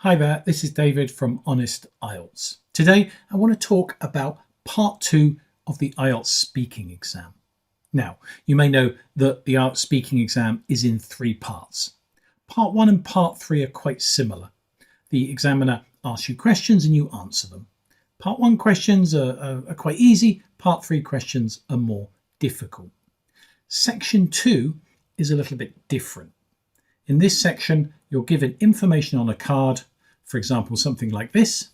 Hi there, this is David from Honest IELTS. Today I want to talk about part 2 of the IELTS speaking exam. Now, you may know that the IELTS speaking exam is in 3 parts. Part 1 and part 3 are quite similar. The examiner asks you questions and you answer them. Part 1 questions are quite easy, part 3 questions are more difficult. Section 2 is a little bit different. In this section, you're given information on a card, for example, something like this.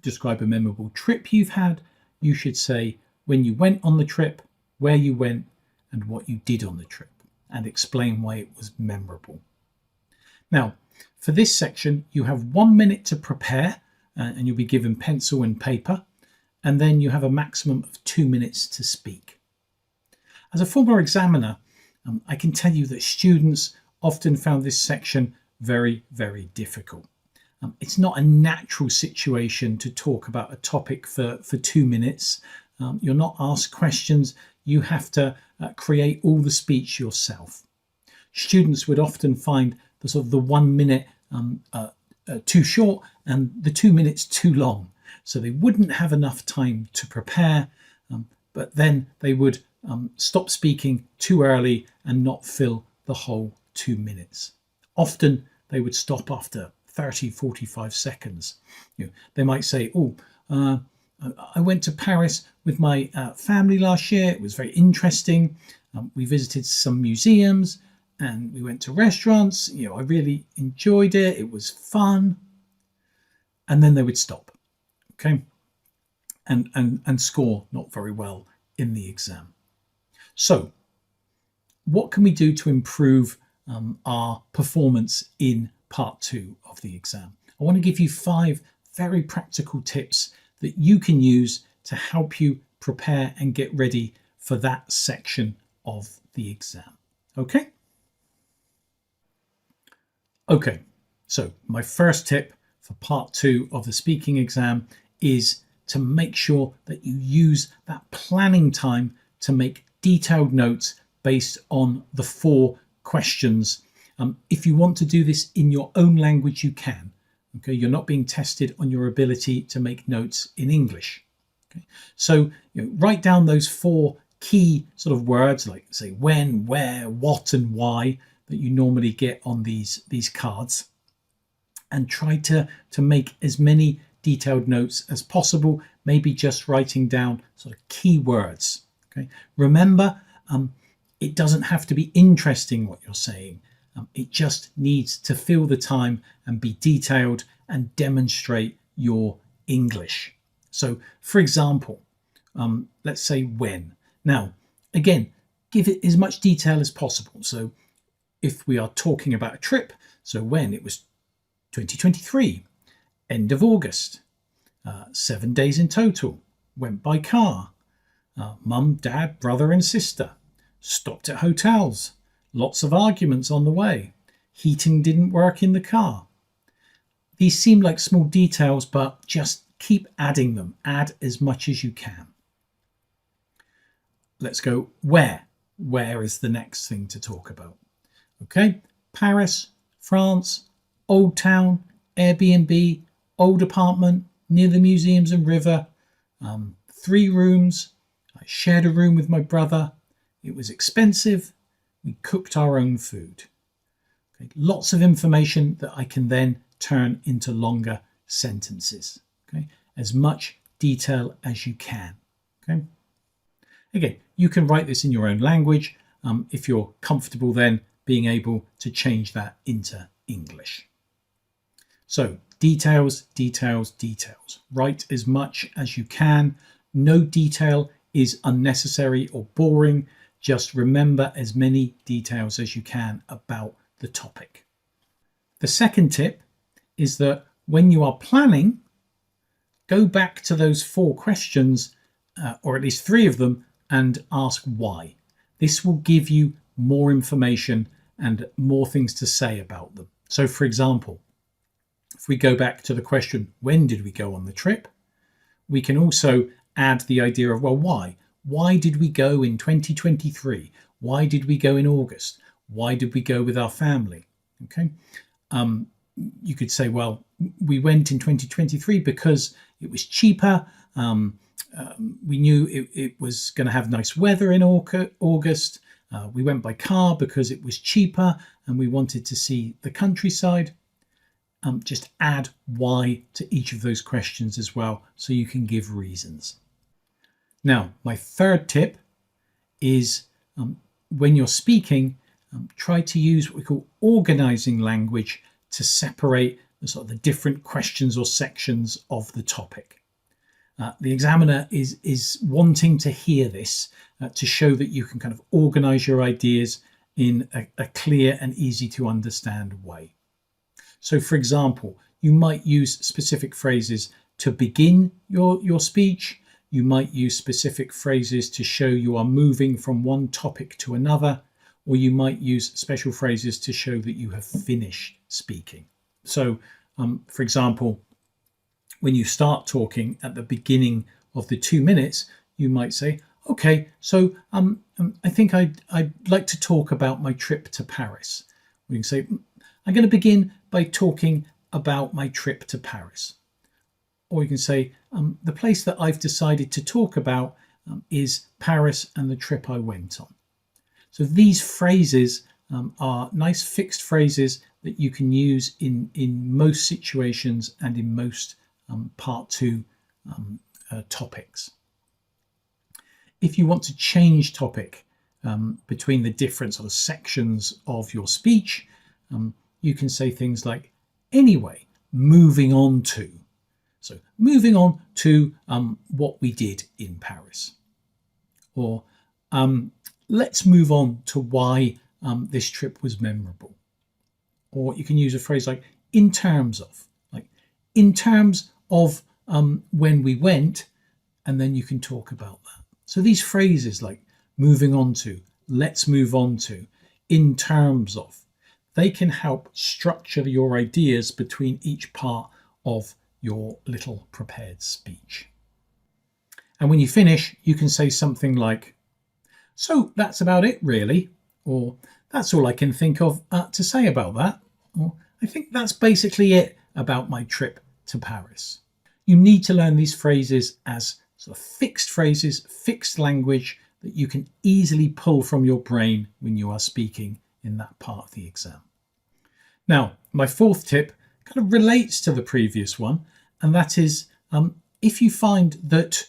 Describe a memorable trip you've had. You should say when you went on the trip, where you went, and what you did on the trip, and explain why it was memorable. Now, for this section, you have 1 minute to prepare, and you'll be given pencil and paper, and then you have a maximum of 2 minutes to speak. As a former examiner, I can tell you that students often found this section very, very difficult. It's not a natural situation to talk about a topic for 2 minutes. You're not asked questions. You have to create all the speech yourself. Students would often find the sort of the 1 minute too short and the 2 minutes too long. So they wouldn't have enough time to prepare, but then they would stop speaking too early and not fill the whole 2 minutes. Often they would stop after 30-45 seconds. They might say, I went to Paris with my family last year. It was very interesting. We visited some museums and we went to restaurants. I really enjoyed it. It was fun. And then they would stop, okay, and score not very well in the exam. So what can we do to improve our performance in part 2 of the exam? I want to give you 5 very practical tips that you can use to help you prepare and get ready for that section of the exam. Okay, so my first tip for part 2 of the speaking exam is to make sure that you use that planning time to make detailed notes based on the 4 questions. If you want to do this in your own language, you can. Okay, you're not being tested on your ability to make notes in English. Okay, so write down those 4 key sort of words, like say when, where, what, and why, that you normally get on these cards, and try to make as many detailed notes as possible. Maybe just writing down sort of key words. Okay, remember, it doesn't have to be interesting what you're saying. It just needs to fill the time and be detailed and demonstrate your English. So, for example, let's say when. Now, again, give it as much detail as possible. So if we are talking about a trip, so when, it was 2023, end of August, 7 days in total, went by car, mum, dad, brother and sister, stopped at hotels, lots of arguments on the way, heating didn't work in the car. These seem like small details, but just keep adding them. Add as much as you can. Let's go where. Where is the next thing to talk about? Okay, Paris, France, old town, Airbnb, old apartment, near the museums and river, 3 rooms. I shared a room with my brother. It was expensive. We cooked our own food. Okay, lots of information that I can then turn into longer sentences. Okay, as much detail as you can. Okay. Again, you can write this in your own language if you're comfortable then being able to change that into English. So details, details, details. Write as much as you can. No detail is unnecessary or boring. Just remember as many details as you can about the topic. The second tip is that when you are planning, go back to those 4 questions, or at least 3 of them, and ask why. This will give you more information and more things to say about them. So for example, if we go back to the question, when did we go on the trip? We can also add the idea of, well, why? Why did we go in 2023? Why did we go in August? Why did we go with our family? Okay. you could say, well, we went in 2023 because it was cheaper. We knew it was going to have nice weather in August. We went by car because it was cheaper and we wanted to see the countryside. Just add why to each of those questions as well, so you can give reasons. Now, my third tip is when you're speaking, try to use what we call organising language to separate the different questions or sections of the topic. The examiner is wanting to hear this to show that you can kind of organise your ideas in a clear and easy to understand way. So, for example, you might use specific phrases to begin your speech. You might use specific phrases to show you are moving from one topic to another, or you might use special phrases to show that you have finished speaking. So, for example, when you start talking at the beginning of the 2 minutes, you might say, okay, so I think I'd like to talk about my trip to Paris. We can say, I'm going to begin by talking about my trip to Paris. Or you can say, the place that I've decided to talk about is Paris and the trip I went on. So these phrases are nice fixed phrases that you can use in most situations and in most part 2 topics. If you want to change topic between the different sections of your speech, you can say things like, anyway, moving on to. So moving on to what we did in Paris. Or let's move on to why this trip was memorable. Or you can use a phrase like in terms of, when we went, and then you can talk about that. So these phrases like moving on to, let's move on to, in terms of, they can help structure your ideas between each part of your little prepared speech. And when you finish, you can say something like, so that's about it really, or that's all I can think of to say about that, or I think that's basically it about my trip to Paris. You need to learn these phrases as fixed phrases, fixed language that you can easily pull from your brain when you are speaking in that part of the exam. Now, my fourth tip kind of relates to the previous one, and that is if you find that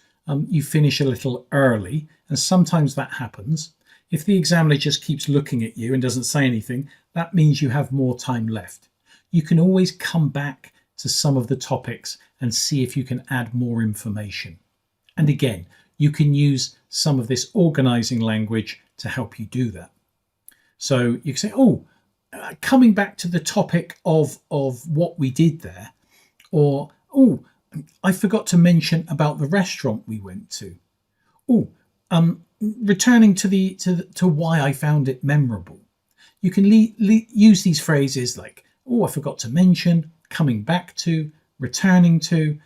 you finish a little early, and sometimes that happens, if the examiner just keeps looking at you and doesn't say anything, that means you have more time left. You can always come back to some of the topics and see if you can add more information. And again, you can use some of this organising language to help you do that. So you can say, coming back to the topic of what we did there, or, I forgot to mention about the restaurant we went to. Returning to why I found it memorable. You can use these phrases like, I forgot to mention, coming back to, returning to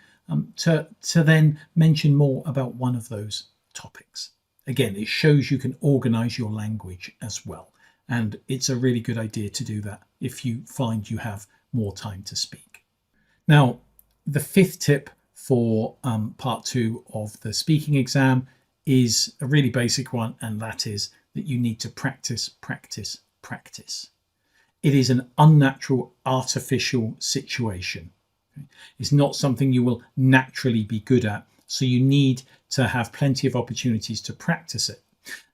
then mention more about one of those topics. Again, it shows you can organise your language as well. And it's a really good idea to do that if you find you have more time to speak. Now, the fifth tip for part 2 of the speaking exam is a really basic one, and that is that you need to practice, practice, practice. It is an unnatural, artificial situation. It's not something you will naturally be good at, so you need to have plenty of opportunities to practice it.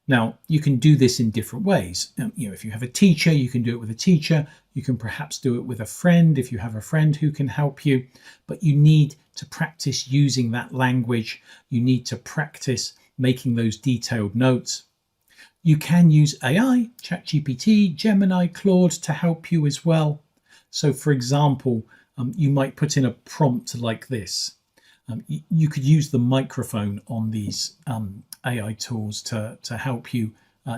Now, you can do this in different ways. If you have a teacher, you can do it with a teacher. You can perhaps do it with a friend if you have a friend who can help you. But you need to practice using that language. You need to practice making those detailed notes. You can use AI, ChatGPT, Gemini, Claude to help you as well. So, for example, you might put in a prompt like this. You could use the microphone on these AI tools to help you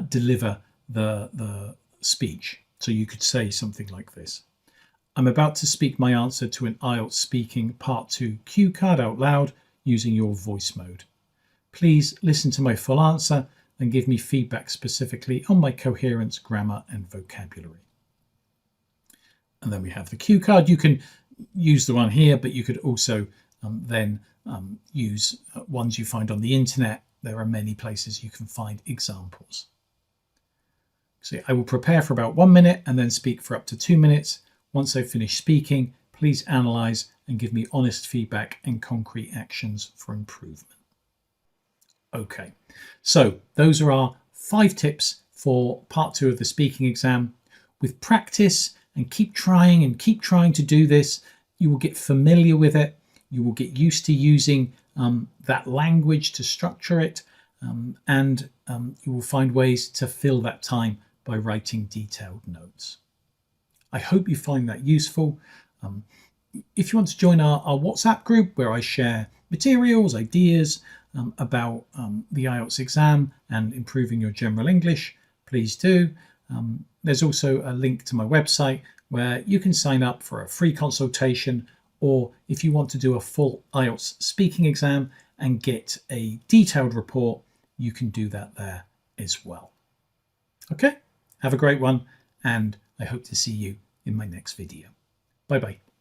deliver the speech. So you could say something like this. I'm about to speak my answer to an IELTS Speaking Part 2 cue card out loud using your voice mode. Please listen to my full answer and give me feedback specifically on my coherence, grammar and vocabulary. And then we have the cue card. You can use the one here, but you could also then use ones you find on the internet. There are many places you can find examples. So I will prepare for about 1 minute and then speak for up to 2 minutes. Once I've finished speaking, please analyze and give me honest feedback and concrete actions for improvement. Okay, so those are our 5 tips for part 2 of the speaking exam. With practice and keep trying to do this, you will get familiar with it. You will get used to using that language to structure it, and you will find ways to fill that time by writing detailed notes. I hope you find that useful. If you want to join our WhatsApp group where I share materials, ideas about the IELTS exam and improving your general English, please do. There's also a link to my website where you can sign up for a free consultation, or if you want to do a full IELTS speaking exam and get a detailed report, you can do that there as well. Okay, have a great one, and I hope to see you in my next video. Bye-bye.